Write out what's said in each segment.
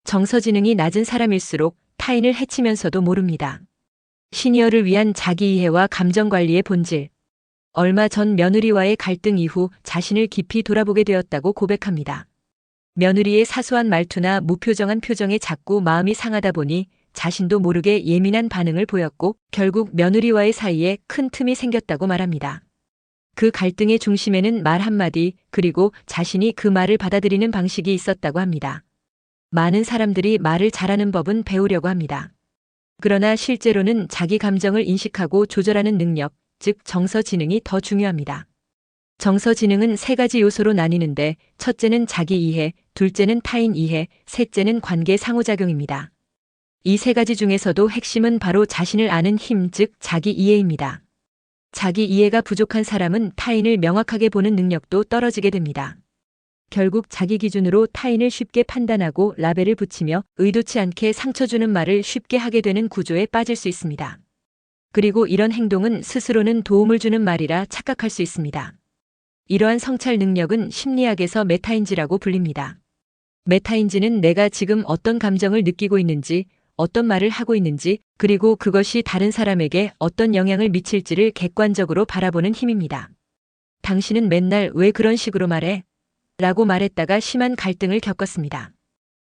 정서지능이 낮은 사람일수록 타인을 해치면서도 모릅니다. 시니어를 위한 자기이해와 감정관리의 본질. 얼마 전 며느리와의 갈등 이후 자신을 깊이 돌아보게 되었다고 고백합니다. 며느리의 사소한 말투나 무표정한 표정에 자꾸 마음이 상하다 보니 자신도 모르게 예민한 반응을 보였고 결국 며느리와의 사이에 큰 틈이 생겼다고 말합니다. 그 갈등의 중심에는 말 한마디 그리고 자신이 그 말을 받아들이는 방식이 있었다고 합니다. 많은 사람들이 말을 잘하는 법은 배우려고 합니다. 그러나 실제로는 자기 감정을 인식하고 조절하는 능력, 즉 정서지능이 더 중요합니다. 정서지능은 세 가지 요소로 나뉘는데 첫째는 자기 이해, 둘째는 타인 이해, 셋째는 관계 상호작용입니다. 이 세 가지 중에서도 핵심은 바로 자신을 아는 힘, 즉 자기 이해입니다. 자기 이해가 부족한 사람은 타인을 명확하게 보는 능력도 떨어지게 됩니다. 결국 자기 기준으로 타인을 쉽게 판단하고 라벨을 붙이며 의도치 않게 상처 주는 말을 쉽게 하게 되는 구조에 빠질 수 있습니다. 그리고 이런 행동은 스스로는 도움을 주는 말이라 착각할 수 있습니다. 이러한 성찰 능력은 심리학에서 메타인지라고 불립니다. 메타인지는 내가 지금 어떤 감정을 느끼고 있는지, 어떤 말을 하고 있는지, 그리고 그것이 다른 사람에게 어떤 영향을 미칠지를 객관적으로 바라보는 힘입니다. 당신은 맨날 왜 그런 식으로 말해? 라고 말했다가 심한 갈등을 겪었습니다.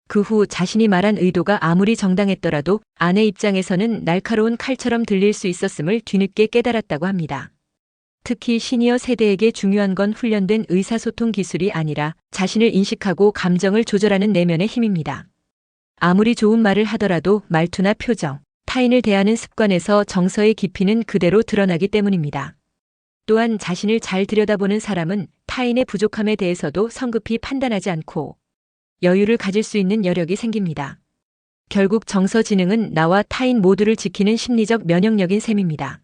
그 후 자신이 말한 의도가 아무리 정당했더라도 아내 입장에서는 날카로운 칼처럼 들릴 수 있었음을 뒤늦게 깨달았다고 합니다. 특히 시니어 세대에게 중요한 건 훈련된 의사소통 기술이 아니라 자신을 인식하고 감정을 조절하는 내면의 힘입니다. 아무리 좋은 말을 하더라도 말투나 표정, 타인을 대하는 습관에서 정서의 깊이는 그대로 드러나기 때문입니다. 또한 자신을 잘 들여다보는 사람은 타인의 부족함에 대해서도 성급히 판단하지 않고 여유를 가질 수 있는 여력이 생깁니다. 결국 정서지능은 나와 타인 모두를 지키는 심리적 면역력인 셈입니다.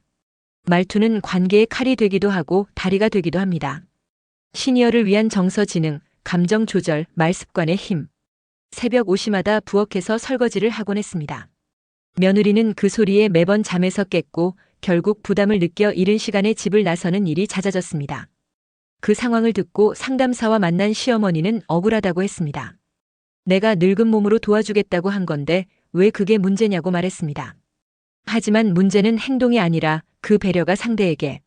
말투는 관계의 칼이 되기도 하고 다리가 되기도 합니다. 시니어를 위한 정서지능, 감정 조절, 말습관의 힘. 새벽 5시마다 부엌에서 설거지를 하곤 했습니다. 며느리는 그 소리에 매번 잠에서 깼고 결국 부담을 느껴 이른 시간에 집을 나서는 일이 잦아졌습니다. 그 상황을 듣고 상담사와 만난 시어머니는 억울하다고 했습니다. 내가 늙은 몸으로 도와주겠다고 한 건데 왜 그게 문제냐고 말했습니다. 하지만 문제는 행동이 아니라 그 배려가 상대에게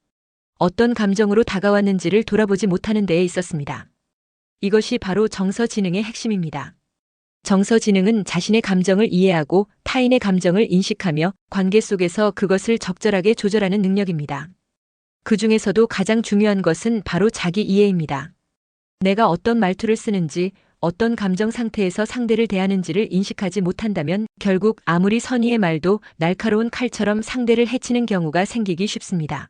어떤 감정으로 다가왔는지를 돌아보지 못하는 데에 있었습니다. 이것이 바로 정서지능의 핵심입니다. 정서지능은 자신의 감정을 이해하고 타인의 감정을 인식하며 관계 속에서 그것을 적절하게 조절하는 능력입니다. 그 중에서도 가장 중요한 것은 바로 자기 이해입니다. 내가 어떤 말투를 쓰는지, 어떤 감정 상태에서 상대를 대하는지를 인식하지 못한다면 결국 아무리 선의의 말도 날카로운 칼처럼 상대를 해치는 경우가 생기기 쉽습니다.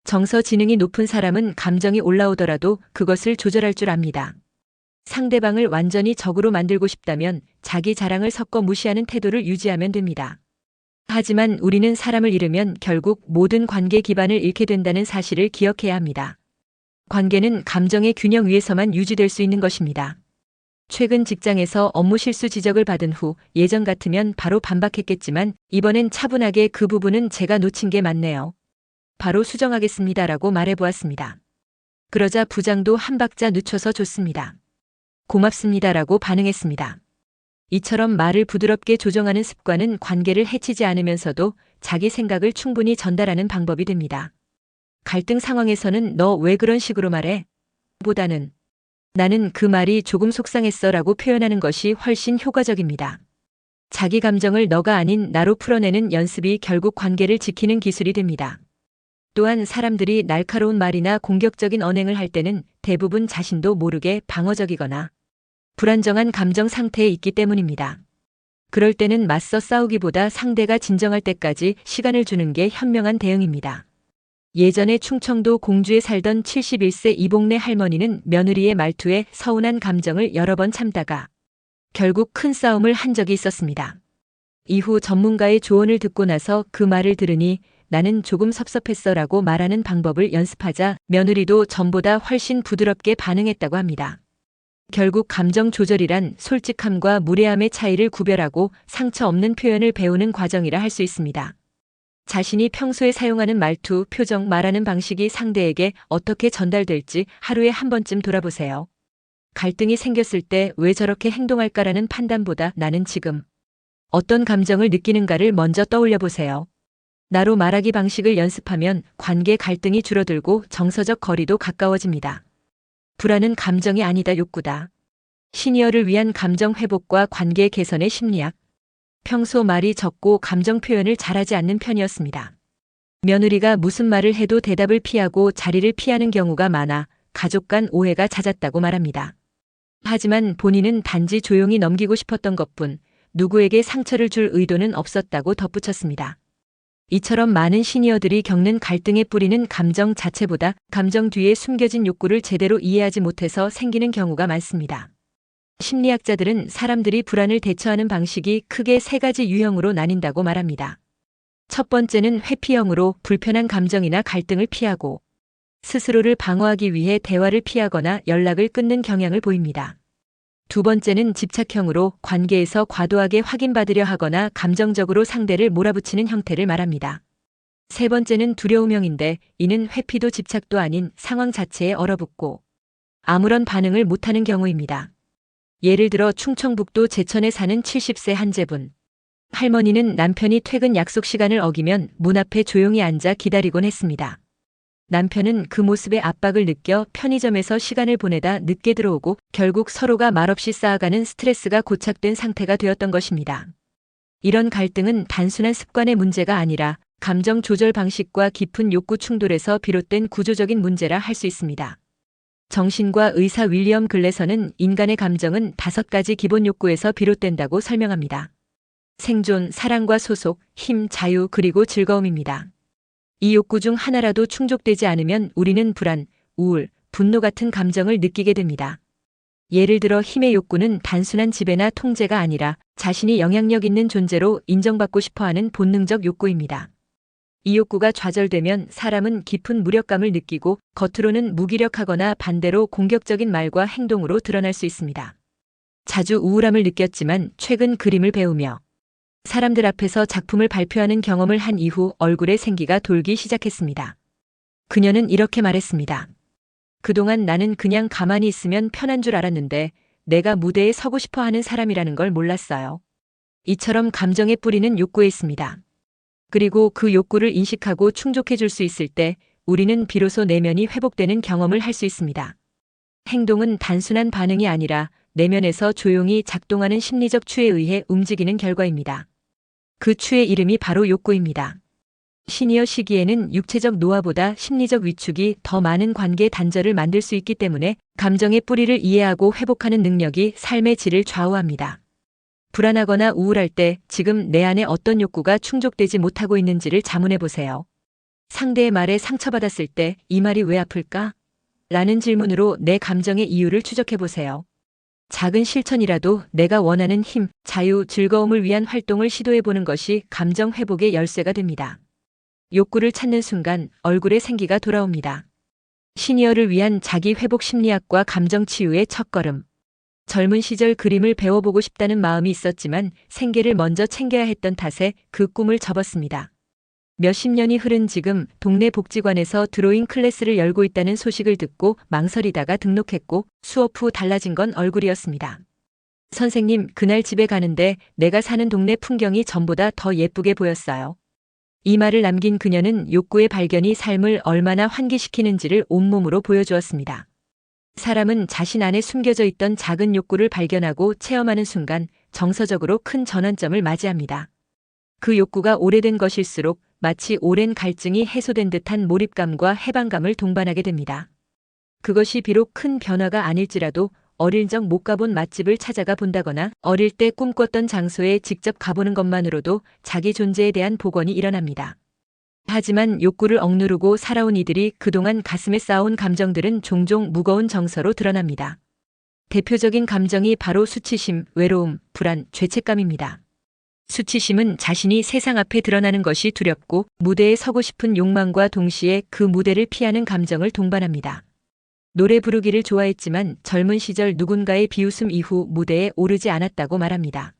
정서지능이 높은 사람은 감정이 올라오더라도 그것을 조절할 줄 압니다. 상대방을 완전히 적으로 만들고 싶다면 자기 자랑을 섞어 무시하는 태도를 유지하면 됩니다. 하지만 우리는 사람을 잃으면 결국 모든 관계 기반을 잃게 된다는 사실을 기억해야 합니다. 관계는 감정의 균형 위에서만 유지될 수 있는 것입니다. 최근 직장에서 업무 실수 지적을 받은 후 예전 같으면 바로 반박했겠지만 이번엔 차분하게 그 부분은 제가 놓친 게 맞네요. 바로 수정하겠습니다라고 말해보았습니다. 그러자 부장도 한 박자 늦춰서 줬습니다. 고맙습니다라고 반응했습니다. 이처럼 말을 부드럽게 조정하는 습관은 관계를 해치지 않으면서도 자기 생각을 충분히 전달하는 방법이 됩니다. 갈등 상황에서는 너 왜 그런 식으로 말해? 보다는 나는 그 말이 조금 속상했어 라고 표현하는 것이 훨씬 효과적입니다. 자기 감정을 너가 아닌 나로 풀어내는 연습이 결국 관계를 지키는 기술이 됩니다. 또한 사람들이 날카로운 말이나 공격적인 언행을 할 때는 대부분 자신도 모르게 방어적이거나 불안정한 감정 상태에 있기 때문입니다. 그럴 때는 맞서 싸우기보다 상대가 진정할 때까지 시간을 주는 게 현명한 대응입니다. 예전에 충청도 공주에 살던 71세 이복래 할머니는 며느리의 말투에 서운한 감정을 여러 번 참다가 결국 큰 싸움을 한 적이 있었습니다. 이후 전문가의 조언을 듣고 나서 그 말을 들으니 나는 조금 섭섭했어 라고 말하는 방법을 연습하자 며느리도 전보다 훨씬 부드럽게 반응했다고 합니다. 결국 감정 조절이란 솔직함과 무례함의 차이를 구별하고 상처 없는 표현을 배우는 과정이라 할 수 있습니다. 자신이 평소에 사용하는 말투, 표정, 말하는 방식이 상대에게 어떻게 전달될지 하루에 한 번쯤 돌아보세요. 갈등이 생겼을 때 왜 저렇게 행동할까라는 판단보다 나는 지금 어떤 감정을 느끼는가를 먼저 떠올려 보세요. 나로 말하기 방식을 연습하면 관계 갈등이 줄어들고 정서적 거리도 가까워집니다. 불안은 감정이 아니다, 욕구다. 시니어를 위한 감정 회복과 관계 개선의 심리학. 평소 말이 적고 감정 표현을 잘하지 않는 편이었습니다. 며느리가 무슨 말을 해도 대답을 피하고 자리를 피하는 경우가 많아 가족 간 오해가 잦았다고 말합니다. 하지만 본인은 단지 조용히 넘기고 싶었던 것뿐 누구에게 상처를 줄 의도는 없었다고 덧붙였습니다. 이처럼 많은 시니어들이 겪는 갈등의 뿌리는 감정 자체보다 감정 뒤에 숨겨진 욕구를 제대로 이해하지 못해서 생기는 경우가 많습니다. 심리학자들은 사람들이 불안을 대처하는 방식이 크게 세 가지 유형으로 나뉜다고 말합니다. 첫 번째는 회피형으로 불편한 감정이나 갈등을 피하고 스스로를 방어하기 위해 대화를 피하거나 연락을 끊는 경향을 보입니다. 두 번째는 집착형으로 관계에서 과도하게 확인받으려 하거나 감정적으로 상대를 몰아붙이는 형태를 말합니다. 세 번째는 두려움형인데 이는 회피도 집착도 아닌 상황 자체에 얼어붙고 아무런 반응을 못하는 경우입니다. 예를 들어 충청북도 제천에 사는 70세 한재분. 할머니는 남편이 퇴근 약속 시간을 어기면 문 앞에 조용히 앉아 기다리곤 했습니다. 남편은 그 모습에 압박을 느껴 편의점에서 시간을 보내다 늦게 들어오고 결국 서로가 말없이 쌓아가는 스트레스가 고착된 상태가 되었던 것입니다. 이런 갈등은 단순한 습관의 문제가 아니라 감정 조절 방식과 깊은 욕구 충돌에서 비롯된 구조적인 문제라 할 수 있습니다. 정신과 의사 윌리엄 글래서는 인간의 감정은 5가지 기본 욕구에서 비롯된다고 설명합니다. 생존, 사랑과 소속, 힘, 자유, 그리고 즐거움입니다. 이 욕구 중 하나라도 충족되지 않으면 우리는 불안, 우울, 분노 같은 감정을 느끼게 됩니다. 예를 들어 힘의 욕구는 단순한 지배나 통제가 아니라 자신이 영향력 있는 존재로 인정받고 싶어하는 본능적 욕구입니다. 이 욕구가 좌절되면 사람은 깊은 무력감을 느끼고 겉으로는 무기력하거나 반대로 공격적인 말과 행동으로 드러날 수 있습니다. 자주 우울함을 느꼈지만 최근 그림을 배우며 사람들 앞에서 작품을 발표하는 경험을 한 이후 얼굴에 생기가 돌기 시작했습니다. 그녀는 이렇게 말했습니다. 그동안 나는 그냥 가만히 있으면 편한 줄 알았는데 내가 무대에 서고 싶어 하는 사람이라는 걸 몰랐어요. 이처럼 감정의 뿌리는 욕구에 있습니다. 그리고 그 욕구를 인식하고 충족해 줄 수 있을 때 우리는 비로소 내면이 회복되는 경험을 할 수 있습니다. 행동은 단순한 반응이 아니라 내면에서 조용히 작동하는 심리적 추에 의해 움직이는 결과입니다. 그 추의 이름이 바로 욕구입니다. 시니어 시기에는 육체적 노화보다 심리적 위축이 더 많은 관계 단절을 만들 수 있기 때문에 감정의 뿌리를 이해하고 회복하는 능력이 삶의 질을 좌우합니다. 불안하거나 우울할 때 지금 내 안에 어떤 욕구가 충족되지 못하고 있는지를 자문해 보세요. 상대의 말에 상처받았을 때 이 말이 왜 아플까? 라는 질문으로 내 감정의 이유를 추적해 보세요. 작은 실천이라도 내가 원하는 힘, 자유, 즐거움을 위한 활동을 시도해 보는 것이 감정 회복의 열쇠가 됩니다. 욕구를 찾는 순간 얼굴에 생기가 돌아옵니다. 시니어를 위한 자기 회복 심리학과 감정 치유의 첫걸음. 젊은 시절 그림을 배워보고 싶다는 마음이 있었지만 생계를 먼저 챙겨야 했던 탓에 그 꿈을 접었습니다. 몇십 년이 흐른 지금 동네 복지관에서 드로잉 클래스를 열고 있다는 소식을 듣고 망설이다가 등록했고 수업 후 달라진 건 얼굴이었습니다. 선생님, 그날 집에 가는데 내가 사는 동네 풍경이 전보다 더 예쁘게 보였어요. 이 말을 남긴 그녀는 욕구의 발견이 삶을 얼마나 환기시키는지를 온몸으로 보여주었습니다. 사람은 자신 안에 숨겨져 있던 작은 욕구를 발견하고 체험하는 순간 정서적으로 큰 전환점을 맞이합니다. 그 욕구가 오래된 것일수록 마치 오랜 갈증이 해소된 듯한 몰입감과 해방감을 동반하게 됩니다. 그것이 비록 큰 변화가 아닐지라도 어릴 적 못 가본 맛집을 찾아가 본다거나 어릴 때 꿈꿨던 장소에 직접 가보는 것만으로도 자기 존재에 대한 복원이 일어납니다. 하지만 욕구를 억누르고 살아온 이들이 그동안 가슴에 쌓아온 감정들은 종종 무거운 정서로 드러납니다. 대표적인 감정이 바로 수치심, 외로움, 불안, 죄책감입니다. 수치심은 자신이 세상 앞에 드러나는 것이 두렵고 무대에 서고 싶은 욕망과 동시에 그 무대를 피하는 감정을 동반합니다. 노래 부르기를 좋아했지만 젊은 시절 누군가의 비웃음 이후 무대에 오르지 않았다고 말합니다.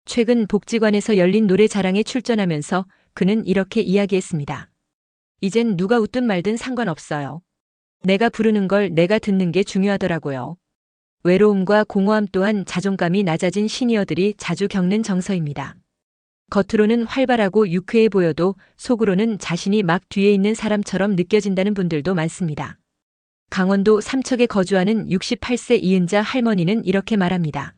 최근 복지관에서 열린 노래자랑에 출전하면서 그는 이렇게 이야기했습니다. 이젠 누가 웃든 말든 상관없어요. 내가 부르는 걸 내가 듣는 게 중요하더라고요. 외로움과 공허함 또한 자존감이 낮아진 시니어들이 자주 겪는 정서입니다. 겉으로는 활발하고 유쾌해 보여도 속으로는 자신이 막 뒤에 있는 사람처럼 느껴진다는 분들도 많습니다. 강원도 삼척에 거주하는 68세 이은자 할머니는 이렇게 말합니다.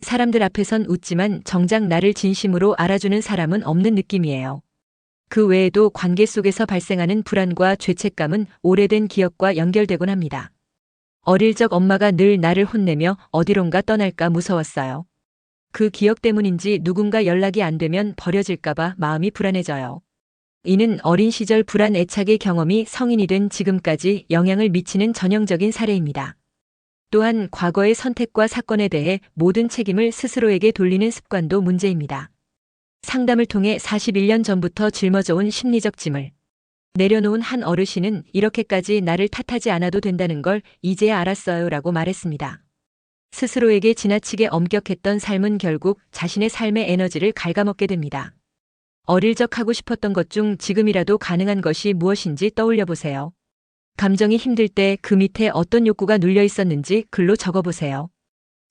사람들 앞에선 웃지만 정작 나를 진심으로 알아주는 사람은 없는 느낌이에요. 그 외에도 관계 속에서 발생하는 불안과 죄책감은 오래된 기억과 연결되곤 합니다. 어릴 적 엄마가 늘 나를 혼내며 어디론가 떠날까 무서웠어요. 그 기억 때문인지 누군가 연락이 안 되면 버려질까봐 마음이 불안해져요. 이는 어린 시절 불안 애착의 경험이 성인이 된 지금까지 영향을 미치는 전형적인 사례입니다. 또한 과거의 선택과 사건에 대해 모든 책임을 스스로에게 돌리는 습관도 문제입니다. 상담을 통해 41년 전부터 짊어져온 심리적 짐을 내려놓은 한 어르신은 이렇게까지 나를 탓하지 않아도 된다는 걸 이제야 알았어요 라고 말했습니다. 스스로에게 지나치게 엄격했던 삶은 결국 자신의 삶의 에너지를 갉아먹게 됩니다. 어릴 적 하고 싶었던 것 중 지금이라도 가능한 것이 무엇인지 떠올려 보세요. 감정이 힘들 때 그 밑에 어떤 욕구가 눌려 있었는지 글로 적어보세요.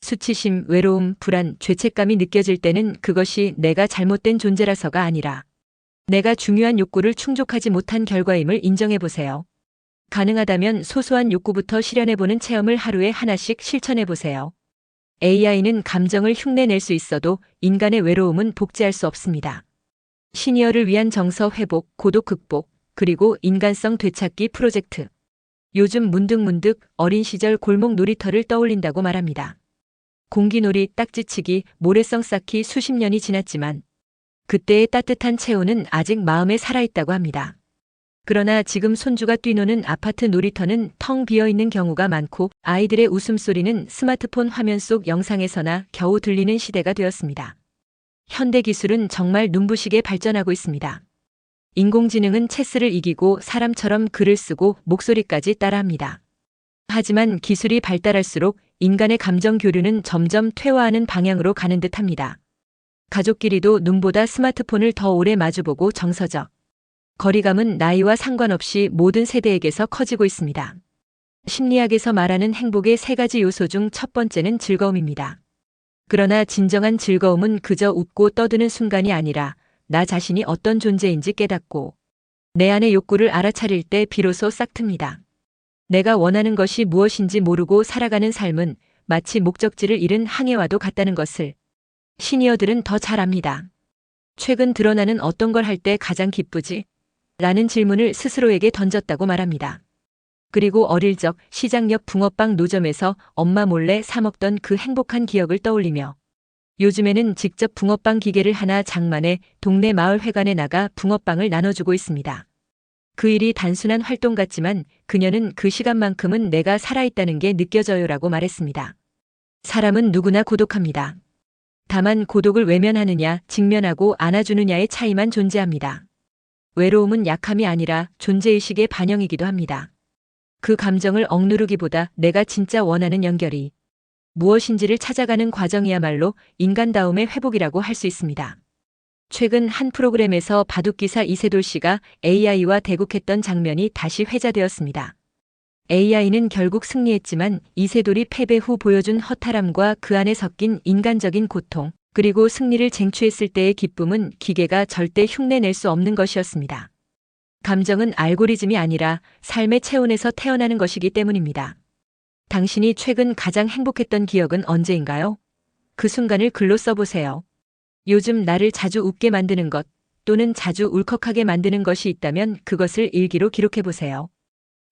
수치심, 외로움, 불안, 죄책감이 느껴질 때는 그것이 내가 잘못된 존재라서가 아니라 내가 중요한 욕구를 충족하지 못한 결과임을 인정해보세요. 가능하다면 소소한 욕구부터 실현해보는 체험을 하루에 하나씩 실천해보세요. AI는 감정을 흉내낼 수 있어도 인간의 외로움은 복제할 수 없습니다. 시니어를 위한 정서 회복, 고독 극복, 그리고 인간성 되찾기 프로젝트. 요즘 문득문득 어린 시절 골목 놀이터를 떠올린다고 말합니다. 공기놀이, 딱지치기, 모래성 쌓기 수십 년이 지났지만 그때의 따뜻한 체온은 아직 마음에 살아있다고 합니다. 그러나 지금 손주가 뛰노는 아파트 놀이터는 텅 비어있는 경우가 많고 아이들의 웃음소리는 스마트폰 화면 속 영상에서나 겨우 들리는 시대가 되었습니다. 현대 기술은 정말 눈부시게 발전하고 있습니다. 인공지능은 체스를 이기고 사람처럼 글을 쓰고 목소리까지 따라합니다. 하지만 기술이 발달할수록 인간의 감정 교류는 점점 퇴화하는 방향으로 가는 듯합니다. 가족끼리도 눈보다 스마트폰을 더 오래 마주보고 정서적 거리감은 나이와 상관없이 모든 세대에게서 커지고 있습니다. 심리학에서 말하는 행복의 세 가지 요소 중 첫 번째는 즐거움입니다. 그러나 진정한 즐거움은 그저 웃고 떠드는 순간이 아니라 나 자신이 어떤 존재인지 깨닫고 내 안의 욕구를 알아차릴 때 비로소 싹틉니다. 내가 원하는 것이 무엇인지 모르고 살아가는 삶은 마치 목적지를 잃은 항해와도 같다는 것을 시니어들은 더 잘 압니다. 최근 드러나는 어떤 걸 할 때 가장 기쁘지? 라는 질문을 스스로에게 던졌다고 말합니다. 그리고 어릴 적 시장 옆 붕어빵 노점에서 엄마 몰래 사 먹던 그 행복한 기억을 떠올리며 요즘에는 직접 붕어빵 기계를 하나 장만해 동네 마을 회관에 나가 붕어빵을 나눠주고 있습니다. 그 일이 단순한 활동 같지만 그녀는 그 시간만큼은 내가 살아있다는 게 느껴져요라고 말했습니다. 사람은 누구나 고독합니다. 다만 고독을 외면하느냐, 직면하고 안아주느냐의 차이만 존재합니다. 외로움은 약함이 아니라 존재의식의 반영이기도 합니다. 그 감정을 억누르기보다 내가 진짜 원하는 연결이 무엇인지를 찾아가는 과정이야말로 인간다움의 회복이라고 할 수 있습니다. 최근 한 프로그램에서 바둑기사 이세돌 씨가 AI와 대국했던 장면이 다시 회자되었습니다. AI는 결국 승리했지만 이세돌이 패배 후 보여준 허탈함과 그 안에 섞인 인간적인 고통, 그리고 승리를 쟁취했을 때의 기쁨은 기계가 절대 흉내낼 수 없는 것이었습니다. 감정은 알고리즘이 아니라 삶의 체온에서 태어나는 것이기 때문입니다. 당신이 최근 가장 행복했던 기억은 언제인가요? 그 순간을 글로 써보세요. 요즘 나를 자주 웃게 만드는 것 또는 자주 울컥하게 만드는 것이 있다면 그것을 일기로 기록해보세요.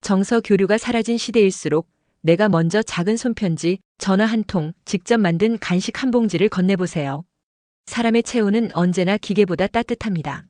정서 교류가 사라진 시대일수록 내가 먼저 작은 손편지, 전화 한 통, 직접 만든 간식 한 봉지를 건네보세요. 사람의 체온은 언제나 기계보다 따뜻합니다.